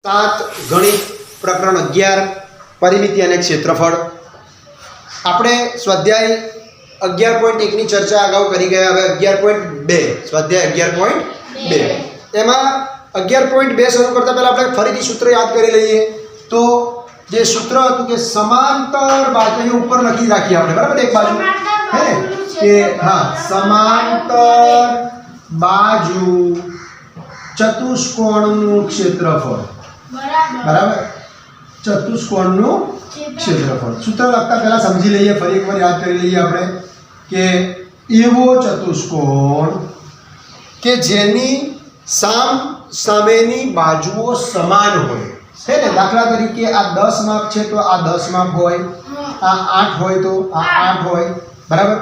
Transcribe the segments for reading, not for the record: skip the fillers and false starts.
7 ગણિત પ્રકરણ 11 પરિમિતિ અને ક્ષેત્રફળ। આપણે સ્વાધ્યાય 11.1 ની ચર્ચા અગાઉ કરી ગયા। હવે 11.2 સ્વાધ્યાય 11.2 એમાં 11.2 શરૂ કરતા પહેલા આપણે ફરીથી સૂત્ર યાદ કરી લઈએ। તો જે સૂત્ર હતું કે સમાંતર બાજુ ઉપર લખી રાખીએ આપણે, બરાબર, એક બાજુ હે કે હા સમાંતર બાજુ ચતુષ્કોણનું ક્ષેત્રફળ, બરાબર, ચતુષ્કોણનું ક્ષેત્રફળ। સૂત્ર લખતા પહેલા સમજી લઈએ, ફરી એકવાર યાદ કરી લઈએ આપણે કે એવો ચતુષ્કોણ કે જેની સામેની બાજુઓ સમાન હોય છે ને, દાખલા તરીકે આ 10 માપ છે તો આ 10 માપ હોય, આ 8 હોય તો આ 8 હોય, બરાબર।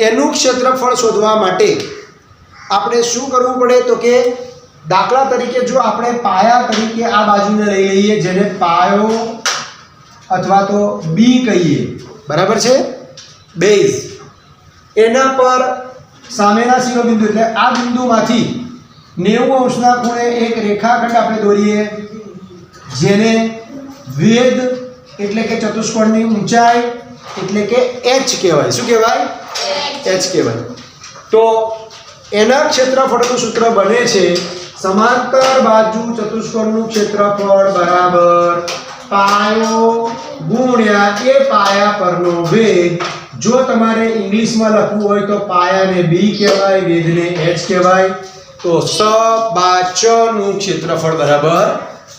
એનું ક્ષેત્રફળ શોધવા માટે આપણે શું કરવું પડે તો કે દાખલા તરીકે જો આપણે પાયા તરીકે આ બાજુને લઈ લઈએ, જેને પાયો અથવા તો બી કહીએ, બરાબર છે, બેઝ, એના પર સામેના શિરોબિંદુ એટલે આ બિંદુમાંથી 90 અંશના ખૂણે એક રેખાખંડ આપણે દોરીએ, જેને વેધ એટલે કે ચતુષ્કોણની ઊંચાઈ એટલે કે h કહેવાય। શું કહેવાય? h કહેવાય। તો એના ક્ષેત્રફળનું સૂત્ર બને છે સમાંતર બાજુ ચતુષ્કોણનું ક્ષેત્રફળ બરાબર પાયો ગુણ્યા એ પાયા પરનો વેધ। જો તમારે ઇંગ્લિશમાં લખવું હોય તો પાયાને બી કહેવાય, વેધને h કહેવાય। તો સબાચનું ક્ષેત્રફળ બરાબર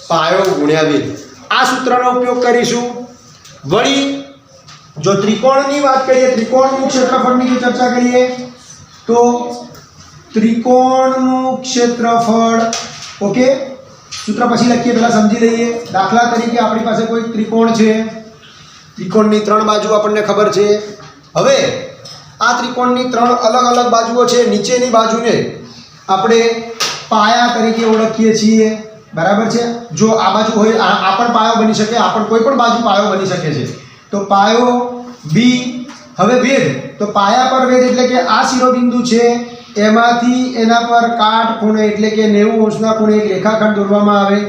પાયો ગુણ્યા વેધ। આ સૂત્રનો ઉપયોગ કરીશું। વળી જો ત્રિકોણની વાત કરીએ, ત્રિકોણનું ક્ષેત્રફળની ચર્ચા કરીએ તો ત્રિકોણનું ક્ષેત્રફળ, ઓકે, સૂત્ર પછી લખીએ, પહેલા સમજી લઈએ। દાખલા તરીકે આપણી પાસે કોઈ ત્રિકોણ છે, ત્રિકોણની 3 બાજુ આપણને ખબર છે। હવે આ ત્રિકોણની 3 અલગ અલગ બાજુઓ છે, નીચેની બાજુને આપણે પાયા તરીકે ઓળખીએ છીએ, બરાબર છે। જો આ બાજુ હોય આ પણ પાયો બની શકે, આ પણ કોઈ પણ બાજુ પાયો બની શકે છે। તો પાયો બી, હવે વેધ, તો પાયા પર વેધ એટલે કે આ શિરોબિંદુ છે, એમાંથી એના પર કાટખૂણે એટલે કે 90 અંશના ખૂણે એક રેખાખંડ દોરવામાં આવે,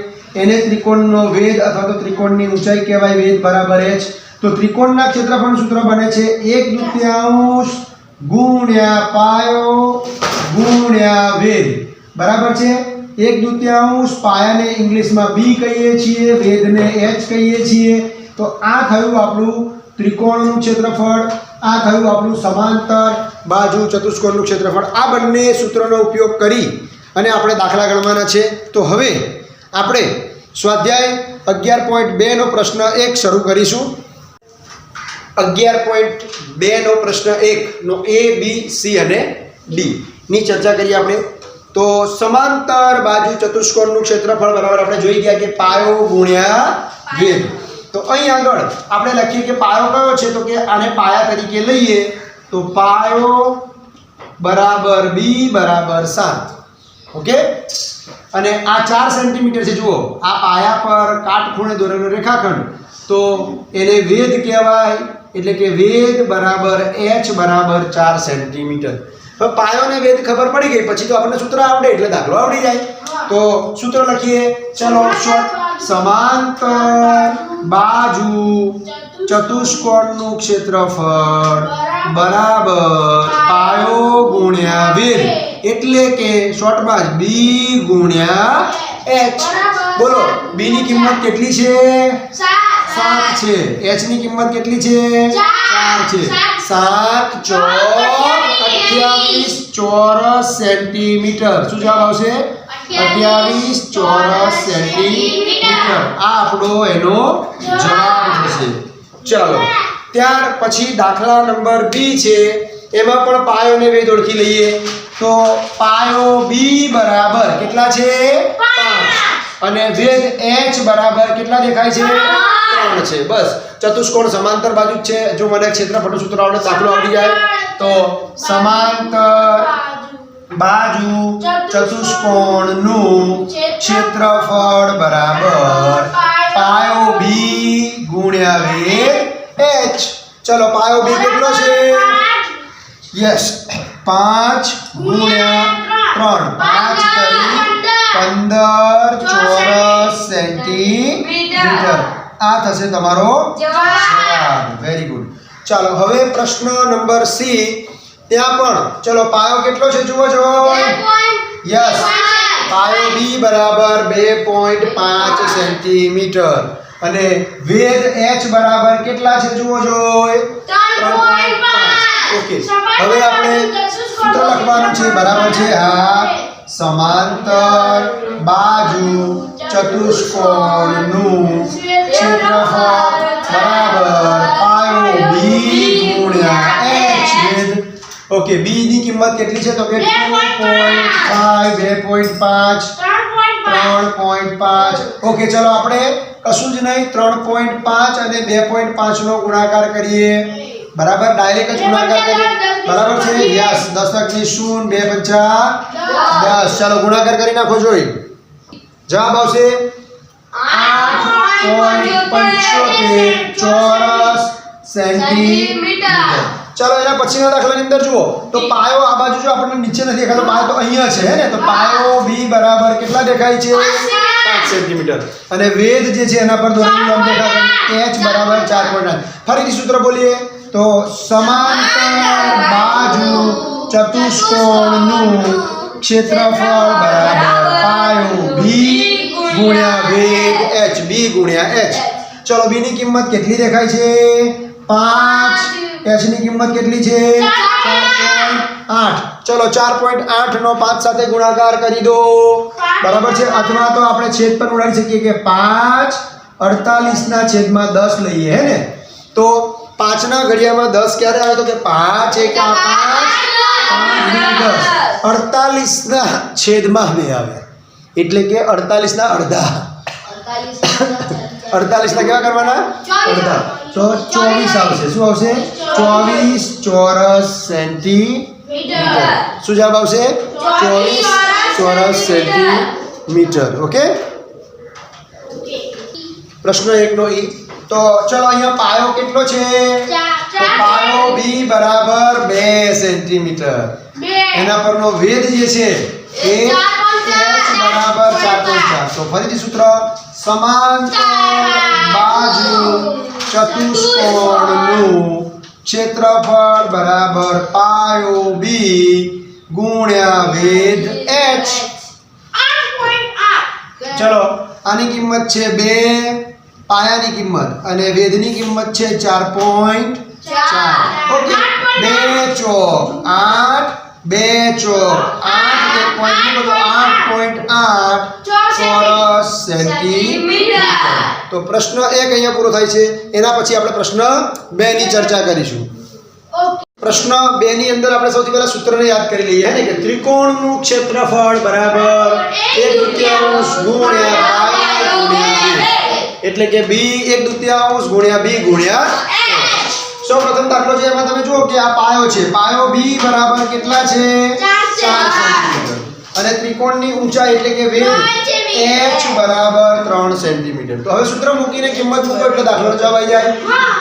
એને ત્રિકોણનો વેધ અથવા તો ત્રિકોણની ઊંચાઈ કહેવાય, વેધ બરાબર h। તો ત્રિકોણના ક્ષેત્રફળનું સૂત્ર બને છે 1/2 ગુણ્યા પાયો ગુણ્યા વેધ, બરાબર છે। 1/2 પાયાને ઇંગ્લિશમાં બી કહીએ છીએ, વેધને h કહીએ છીએ। તો આ થયું આપણું ત્રિકોણનું ક્ષેત્રફળ, આ થયું આપણું સમાંતર બાજુ ચતુષ્કોણનું ક્ષેત્રફળ। આ બંને સૂત્રનો ઉપયોગ કરી અને આપણે દાખલા ગણવાના છે। તો હવે આપણે સ્વાધ્યાય 11.2 નો પ્રશ્ન 1 શરૂ કરીશું। 11.2 નો પ્રશ્ન 1 નો a b c અને d ની ચર્ચા કરીએ આપણે। તો સમાંતર બાજુ ચતુષ્કોણનું ક્ષેત્રફળ બરાબર આપણે જોઈ ગયા કે પાયો ગુણ્યા વેધ। તો અહીં આગળ આપણે લખીએ કે પાયો કયો છે, તો કે આને પાયા તરીકે લઈએ તો પાયો બરાબર બી બરાબર 7, ઓકે। અને આ 4 સેન્ટીમીટર છે, જુઓ આ પાયા પર કાટખૂણે દોરેલો રેખાખંડ, તો એને વેધ કહેવાય, એટલે કે વેધ બરાબર h બરાબર 4 સેન્ટીમીટર। હવે પાયો ને વેધ ખબર પડી ગઈ પછી તો આપણને સૂત્ર આવડે એટલે દાખલો આવડી જાય। તો સૂત્ર લખીએ, ચલો, સમાંતર બાજુ ચતુષ્કોણનું ક્ષેત્રફળ બરાબર પાયો ગુણ્યા વેધ, એટલે કે શોર્ટમાં b ગુણ્યા h। બોલો, b ની કિંમત કેટલી છે? 7 છે। h ની કિંમત કેટલી છે? 4 છે। 7 ચોક 28 ચોરસ સેન્ટીમીટર। શું જવાબ આવશે? 28 ચોરસ સેન્ટીમીટર। આ આપણો એનો જવાબ થશે। ચલો, ત્યાર પછી દાખલા નંબર બી છે, એમાં પણ પાયો ને વેધ ઓળખી લઈએ। તો પાયો બી બરાબર કેટલા છે? 5 અને વેધ h બરાબર કેટલા દેખાય છે? 3 છે। બસ, ચતુષ્કોણ સમાંતર બાજુ છે, જો મને ક્ષેત્રફળનું સૂત્ર આવડે દાખલો આવડી જાય। તો સમાંતર બાજુ ચતુષ્કોણનું ક્ષેત્રફળ બરાબર પાયો બી ગુણ્યા વેધ h। ચલો, પાયો બી કેટલો છે? યસ, 5 ગુણ્યા 3, 5 કરી 15 ચોરસ સેન્ટીમીટર આ થશે તમારો જવાબ વેરી ગુડ ચાલો હવે પ્રશ્ન નંબર સી ત્યાં પણ ચલો પાયો કેટલો છે જુઓ છો યસ પાયો બી બરાબર 2.5 સેન્ટીમીટર અને વેધ h બરાબર કેટલા છે જુઓ છો 3.5 ઓકે હવે આપણે સૂત્ર લખવાનું છે બરાબર છે હા સમાંતર બાજુ ચતુષ્કોણનું ક્ષેત્રફળ બરાબર પાયો બી ગુણ્યા h વેધ ઓકે બી ની કિંમત કેટલી છે તો કે 2.5 3.5 ઓકે ચલો આપણે કશું જ નહીં 3.5 અને 2.5 નો ગુણાકાર કરીએ બરાબર ડાયરેક્ટ જ ગુણાકાર કરીએ બરાબર છે યસ 10 * 0 2 * 5 10 ચાલો ગુણાકાર કરી નાખો જોઈ જવાબ આવશે 8.75 ચોરસ સેન્ટીમીટર ચાલો એના પછીના દાખલાની અંદર જુઓ તો પાયો આ બાજુ જો આપણને નીચે નથી દેખાતો પાયો તો અહીંયા છે હે ને તો પાયો બી બરાબર કેટલા દેખાય છે 5 સેન્ટીમીટર અને વેધ જે છે એના પર દોરેલું નામ દેખાય h બરાબર 4.8 ફરીથી સૂત્ર બોલીએ તો સમાંતર બાજુ ચતુષ્કોણનું ક્ષેત્રફળ બરાબર પાયો બી ગુણ્યા વેધ h બી ગુણ્યા h ચલો બી ની કિંમત કેટલી દેખાય છે 5 h ની કિંમત કેટલી છે 4.8 ચલો 4.8 નો 5 સાથે ગુણાકાર કરી દો બરાબર છે અથવા તો આપણે છેદ પર ઉડાડી શકીએ કે 5 48 ના છેદમાં 10 લઈએ હે ને તો 5 ના ઘડિયામાં 10 ક્યારે આવે તો કે 5 1 5 10 48 ના છેદમાં 2 આવે એટલે કે 48 ના અડધા 48 ના કેવા કરવાના અડધા તો 24 આવશે શું આવશે 24 ચોરસ સેન્ટીમીટર શું જવાબ આવશે 24 ચોરસ સેન્ટીમીટર ઓકે પ્રશ્ન 1 નો ઈ તો ચલો અહીંયા પાયો કેટલો છે તો પાયો બી બરાબર 2 સેન્ટીમીટર એના પરનો વેધ જે છે એ h બરાબર 4.4 તો ફરીથી સૂત્ર સમાંતર બાજુ ચતુષ્કોણનું ક્ષેત્રફળ બરાબર પાયો બી ગુણ્યા વેધ h ચલો આની કિંમત છે 2 પાયાની કિંમત અને વેધની કિંમત છે 4.4 ઓકે 2 ચોક 8 2 ચોક 8 એક પોઈન્ટ નું બધું 8.8 ચોરસ સેન્ટીમીટર તો પ્રશ્ન 1 અહીંયા પૂરો થાય છે એના પછી આપણે પ્રશ્ન 2 ની ચર્ચા કરીશું પ્રશ્ન 2 ની અંદર આપણે સૌથી પહેલા સૂત્રને યાદ કરી લઈએ હે ને કે ત્રિકોણનું ક્ષેત્રફળ બરાબર 1/2 ગુણ્યા પાયો ગુણ્યા એટલે કે b 1/2 ગુણ્યા b ગુણ્યા સૌપ્રથમ દાખલો છે એમાં તમે જુઓ કે આ પાયો છે પાયો b બરાબર કેટલા છે 4 સેન્ટીમીટર અને ત્રિકોણની ઊંચાઈ એટલે કે વેધ h બરાબર 3 સેન્ટીમીટર તો હવે સૂત્ર મૂકીને કિંમત મૂકો એટલે દાખલો જવાબ આવી જાય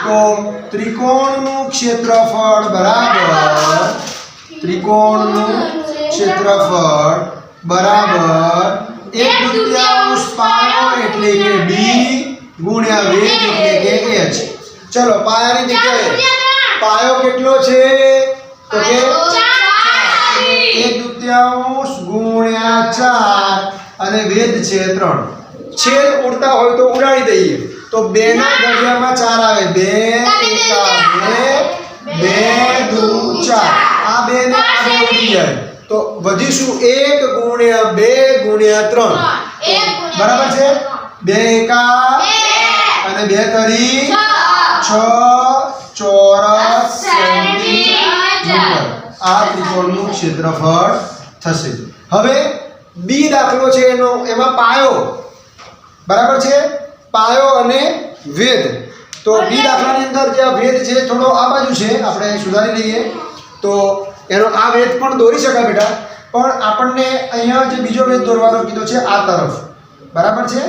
તો ત્રિકોણનું ક્ષેત્રફળ બરાબર 1/2 પાયો એટલે કે b ગુણ્યા વેધ એટલે કે h ચલો પાયાની જગ્યાએ પાયો કેટલો છે તો કે 1/2 ગુણ્યા 4 અને વેધ છે 3 છેદ ઉડતા હોય તો ઉડાડી દઈએ તો 2 ના ઘડિયામાં 4 આવે 2 2 4 આ 2 ને આ 2 ઉડી જાય તો વધીશું 1 ગુણ્યા 2 ગુણ્યા 3 બરાબર છે 2 એકા અને 2 તરી 6 ચોરસ સેન્ટીમીટર આ ત્રિકોણનું ક્ષેત્રફળ થશે હવે બી દાખલો છે એનો એમાં પાયો બરાબર છે પાયો અને વેધ તો બી દાખલાની અંદર જે વેધ છે થોડો આ બાજુ છે આપણે સુધારી લઈએ તો એનો આ વેધ પણ દોરી શકાય બેટા પણ આપણને અહીંયા જે બીજો વેધ દોરવાનો કીધો છે આ તરફ બરાબર છે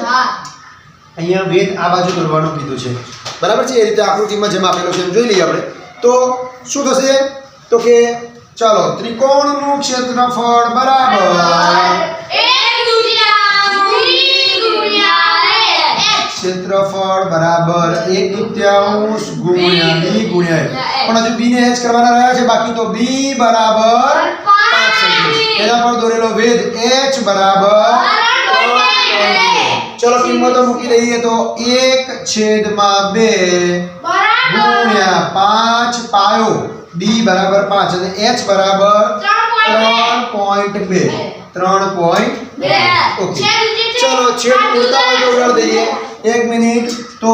અહીંયા વેધ આ બાજુ દોરવાનું કીધું છે બરાબર છે એ રીતે આકૃતિમાં જેમ આપેલો છે એમ જોઈ લઈએ આપણે તો શું થશે તો કે ચાલો ત્રિકોણનું ક્ષેત્રફળ બરાબર 1/2 ક્ષેત્રફળ બરાબર 1/2 ગુણ્યા b ગુણ્યા a. પણ હજુ b ને h કરવાના રહ્યા છે બાકી, તો b બરાબર 5 સેન્ટીમીટર. એના પર દોરેલો વેધ h બરાબર 3. ચલો કિંમતો મૂકી દઈએ તો 1/2 ગુણ્યા 5 પાયો b બરાબર 5 અને h બરાબર 3.2. 3.2. ઓકે, ચલો છેદ પૂરતા હોય તો ઉડાડી દઈએ. 1 મિનિટ. તો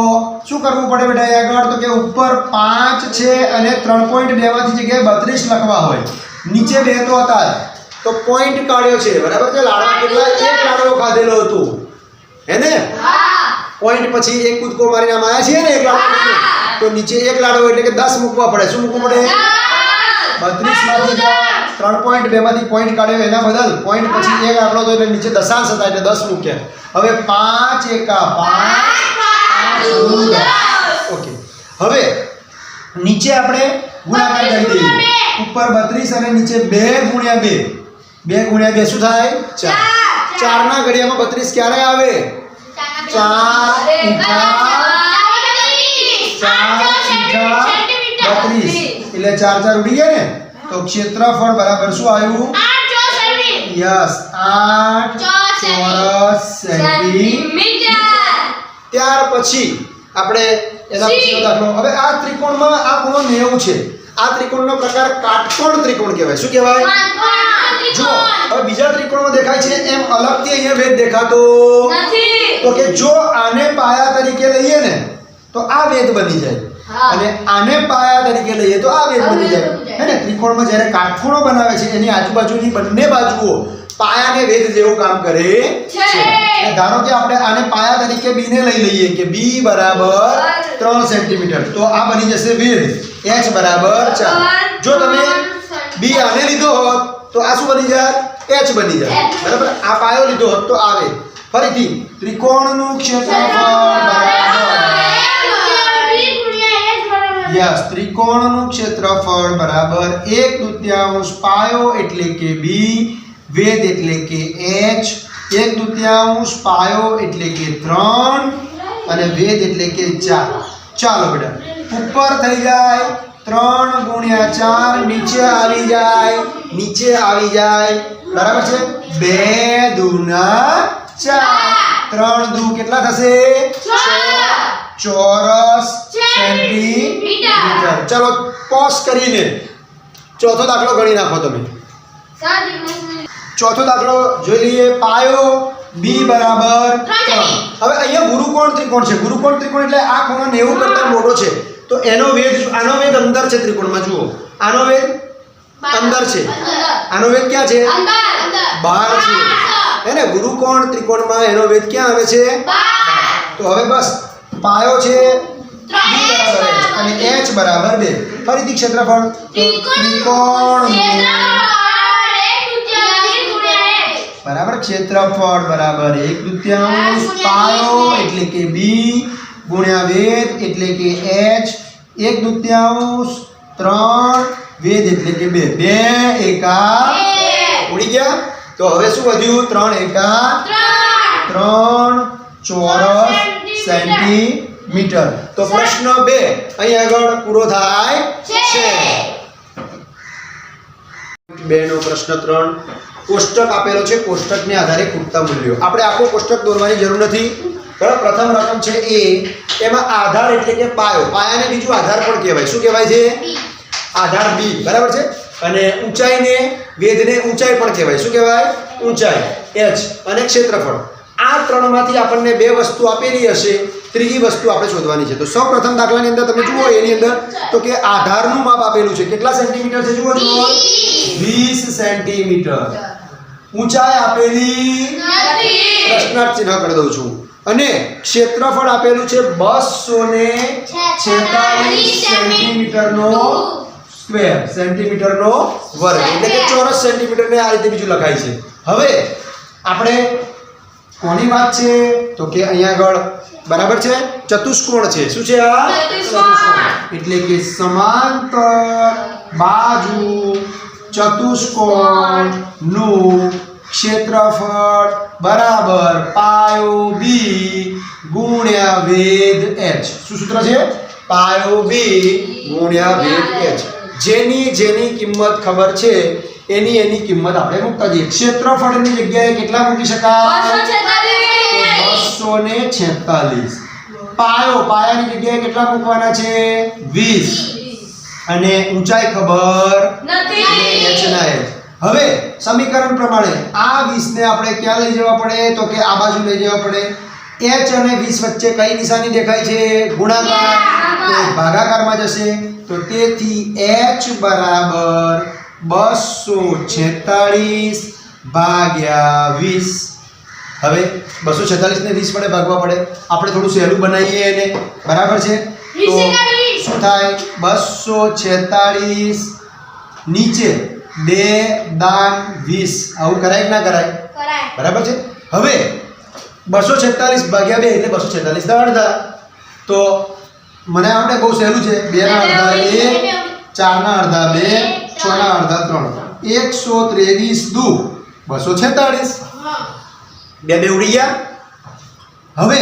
શું કરવું પડે બેટા આગળ? તો કે ઉપર 5 છે અને 3.2 માંથી જગ્યાએ 32 લખવા હોય, નીચે 2 તો હતા તો પોઈન્ટ કાઢ્યો છે, બરાબર છે. લાડવા કેટલા? એક લાડવો ખાધેલો હતો હે ને? પોઈન્ટ પછી એક કૂદકો મારીને આમ આવ્યા છે ને એક લાડવો, તો નીચે એક લાડવો એટલે કે 10 મૂકવા પડે. શું મૂકવું પડે? 32 માંથી 3.2 માંથી પોઈન્ટ કાઢ્યો એના બદલ પોઈન્ટ પછી એક આંકડો તો એટલે નીચે દશાંશ હતા એટલે 10 મૂક્યા. હવે 5 એકા 5. ઓકે, હવે નીચે આપણે ગુણાકાર કરી દઈએ. ઉપર 32 અને નીચે 2 ગુણ્યા 2. 2 ગુણ્યા 2 શું થાય? 4. 4 ના ઘડિયામાં 32 ક્યારે આવે? 4 × 32 એટલે 4 4 ઉડી ગયા ને. તો ક્ષેત્રફળ બરાબર શું આવ્યું? 8 યસ, 8 ચોરસ સેન્ટીમીટર. ત્યાર પછી આપણે એના પછીનો દાખલો. હવે આ ત્રિકોણમાં આ ખૂણો 90 છે. આ ત્રિકોણનો પ્રકાર કાટકોણ ત્રિકોણ કહેવાય. શું કહેવાય? જો હવે બીજા ત્રિકોણમાં દેખાય છે એમ અલગથી અહીંયા વેધ દેખાતો નથી. તો કે જો આને પાયા તરીકે લઈએ ને તો આ વેધ બની જાય, અને આને પાયા તરીકે લઈએ તો આ વેધ બની જાય હે ને. ત્રિકોણમાં જ્યારે કાટખૂણો બનાવે છે એની આજુબાજુની બંને બાજુઓ પાયાને વેધ જેવું કામ કરે છે. ધારો કે આપણે આને પાયા તરીકે b ને લઈ લઈએ કે b બરાબર 3 સેન્ટીમીટર, તો આ બની જશે વેધ h બરાબર 4. જો તમે b આને લીધો હોત તો આ શું બની જાય? h બની જાય, બરાબર. આ પાયો લીધો હોત તો આવે. ફરીથી ત્રિકોણનું ક્ષેત્રફળ બરાબર યસ, ત્રિકોણનું ક્ષેત્રફળ બરાબર 1/2 પાયો એટલે કે b, વેધ એટલે કે h, 1/2 પાયો એટલે કે 3 અને વેધ એટલે કે 4. ચાલો બેટા, ઉપર થઈ જાય 3 ગુણ્યા 4, નીચે આવી જાય, નીચે આવી જાય, બરાબર છે. 2 દુના 4, 3 દુ કેટલા થશે? 6 ચોરસ સેન્ટીમીટર. ચલો પોઝ કરીને ચોથો દાખલો ગણી નાખો તમે. ચોથો દાખલો જોઈ લઈએ. પાયો b બરાબર 3. હવે અહીંયા ગુરુકોણ ત્રિકોણ છે. ગુરુકોણ ત્રિકોણ એટલે આ ખૂણો 90 કરતા મોટો છે, તો એનો વેધ, આનો વેધ અંદર છે ત્રિકોણમાં. જુઓ, આનો વેધ અંદર છે, આનો વેધ ક્યાં છે? બહાર છે હે ને. ગુરુકોણ ત્રિકોણમાં એનો વેધ ક્યાં આવે છે? તો હવે બસ પાયો છે b બરાબર h અને h બરાબર 2. ફરીથી ક્ષેત્રફળ ત્રિકોણ બરાબર ક્ષેત્રફળ બરાબર 1/2 પાયો એટલે કે b ગુણ્યા વેધ એટલે કે h, 1/2 3 વેધ એટલે કે 2. 2 એકા ઉડી ગયા. તો હવે શું વધ્યું? 3 એકા 3 ચોરસ સેન્ટીમીટર. તો પ્રશ્ન 2 અહીં આગળ પૂરો થાય છે. 2 નો પ્રશ્ન 3 કોષ્ટક આપેલો છે. કોષ્ટકને આધારે ખૂટતા મૂલ્યો. આપણે આખો કોષ્ટક દોરવાની જરૂર નથી, બરાબર. પ્રથમ રકમ છે a, એમાં આધાર એટલે કે પાયો, પાયાને બીજું આધાર પણ કહેવાય. શું કહેવાય છે? આધાર b, બરાબર છે. અને ઊંચાઈને, વેધને ઊંચાઈ પણ કહેવાય. શું કહેવાય? ઊંચાઈ h. અને ક્ષેત્રફળ. આ ત્રણમાંથી આપણને 2 વસ્તુ આપેલી હશે, ત્રીજી વસ્તુ આપણે શોધવાની છે. તો સૌ પ્રથમ દાખલાની અંદર તમે જુઓ, એની અંદર તો કે આધારનું માપ આપેલું છે. કેટલા સેન્ટીમીટર છે? જુઓ 20 સેન્ટીમીટર. ઊંચાઈ આપેલી નથી, પ્રશ્નાર્થ ચિહ્ન કરી દઉં છું. અને ક્ષેત્રફળ આપેલું છે 246 સેન્ટીમીટરનો સ્ક્વેર, સેન્ટીમીટરનો વર્ગ એટલે કે ચોરસ સેન્ટીમીટરને આ રીતે બીજું લખાય છે. હવે આપણે કોની વાત છે? તો કે અહીંયા આગળ બરાબર છે ચતુષ્કોણ છે. શું છે આ? ચતુષ્કોણ. એટલે કે સમાંતર બાજુ ચતુષ્કોણનું ક્ષેત્રફળ બરાબર પાયો બી ગુણ્યા વેધ h. શું સૂત્ર છે? પાયો બી ગુણ્યા વેધ h. જેની કિંમત ખબર છે એની કિંમત આપણે મૂકતા જઈએ. ક્ષેત્રફળની જગ્યાએ કેટલા મૂકી શકાય? 246. પાયાની જગ્યાએ કેટલા મૂકવાના છે? 20. અને ઊંચાઈ ખબર નથી, h ના h. હવે સમીકરણ પ્રમાણે આ 20 ને આપણે ક્યાં લઈ જવા પડે? તો કે આ બાજુ લઈ જવા પડે. h અને 20 વચ્ચે કઈ નિશાની દેખાય છે? ગુણાકાર. તો ભાગાકારમાં જશે. તો તેથી h બરાબર 246 ભાગ્યા 20. હવે 246 ને 20 વડે ભાગવા પડે. આપણે થોડું સહેલું બનાવીએ એને. બરાબર છે? તો શું થાય? 246 નીચે 2 દાન 20. આવું કરાય કે ના કરાય? બરાબર છે? હવે 246 ભાગ્યા 2 એટલે 246 ના અડધા. તો મને આવડે, બહુ સહેલું છે. 2 ના અડધા 1, 4 ના અડધા 2, 6 ના અડધા 3. 123 દુ 246. બે ઉડી ગયા. હવે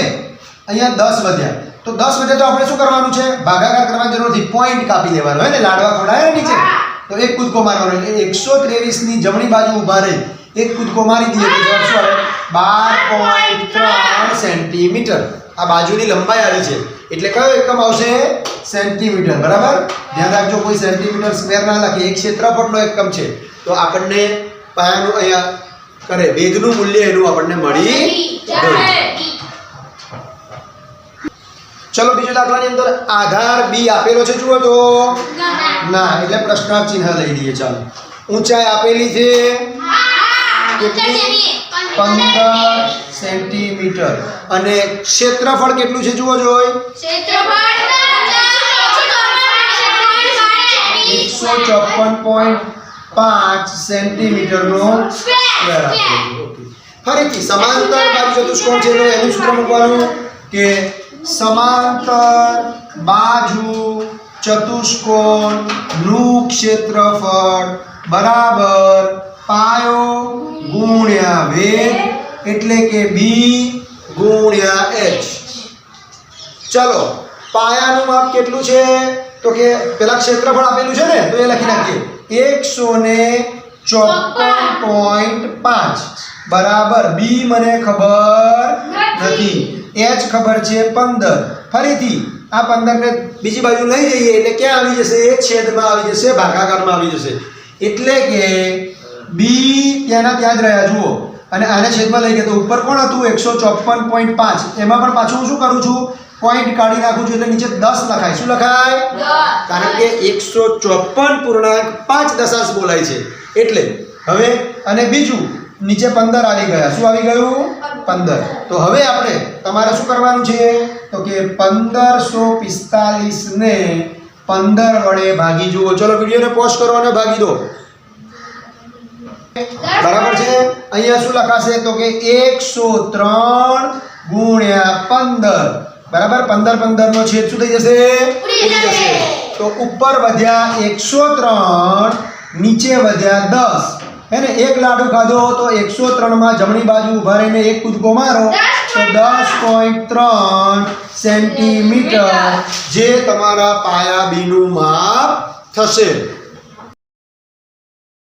અહીંયા 10 વધ્યા. તો 10 વધે તો આપણે શું કરવાનું છે? ભાગાકાર કરવાની જરૂર નથી, પોઈન્ટ કાપી લેવાનો હે ને. લાડવા ખોડાય નીચે તો એક કૂદકો મારવાનો. એટલે 123 ની જમણી બાજુ ઊભા રહી એક કૂદકો મારી દઈએ તો જવાબ શું આવે? 12.3 સેન્ટીમીટર. આ બાજુની લંબાઈ આવી છે એટલે કયો એકમ આવશે? સેન્ટીમીટર. બરાબર? ધ્યાન રાખજો, કોઈ સેન્ટીમીટર સ્ક્વેર ના લખે. એક ક્ષેત્રફળનો એકમ છે. તો આપણને પાયાનું અહીંયા કરે વેધનું મૂલ્ય એનું આપણને મળી ગયું. ચલો બીજો દાખલાની અંદર આધાર બી આપેલો છે. જુઓ તો ના, એટલે પ્રશ્નાર્થ ચિહ્ન લઈ લઈએ. ચાલો, ઊંચાઈ આપેલી છે કેટલી? 15 સેન્ટીમીટર. અને ક્ષેત્રફળ કેટલું છે? જુઓ જોઈ. 154.5 સેન્ટીમીટર નો સ્ક્વેર આપેલો છે. ફરીથી સમાંતર બાજુ ચતુષ્કોણ છે તો એનું સૂત્ર મૂકવાનું કે સમાંતર બાજુ ચતુષ્કોણ નું ક્ષેત્રફળ બરાબર પાયો ગુણ્યા વેધ એટલે કે b ગુણ્યા h. ચલો, પાયાનું માપ કેટલું છે? તો કે પેલા ક્ષેત્રફળ આપેલું છે ને, તો એ લખી નાખીએ. 154.5 બરાબર b મને ખબર નથી, h ખબર છે 15. ફરીથી આ 15 ને બીજી બાજુ લઈ જઈએ એટલે ક્યાં આવી જશે? છેદમાં આવી જશે, ભાગાકારમાં આવી જશે. એટલે કે b ત્યાંના ત્યાં જ રહ્યા. જુઓ, અને આને છેદમાં લઈ ગયા તો ઉપર કોણ હતું? 154.5. એમાં પણ પાછું હું શું કરું છું? પોઈન્ટ કાઢી નાખું છું એટલે નીચે 10 લખાય. શું લખાય? કારણ કે 154.5 દશાંશ બોલાય છે એટલે. હવે અને બીજું નીચે 15 આવી ગયા. શું આવી ગયું? 15. તો હવે આપણે તમારે શું કરવાનું છે? તો કે 1545 ને 15 વડે ભાગી જુઓ. ચલો, વિડીયોને પોઝ કરો અને ભાગી દો. બરાબર છે? અહીંયા શું લખાશે? તો કે 103 ગુણ્યા 15. બરાબર? 15 નો છેદ શું થઈ જશે? ઉડી જશે. તો ઉપર વધ્યા 103, નીચે વધ્યા 10. હે ને? એક લાડુ ખાધો તો 103 માં જમણી બાજુ ઉભા રહીને એક કૂદકો મારો તો 10.3 સેન્ટીમીટર જે તમારા પાયા બી નું માપ થશે.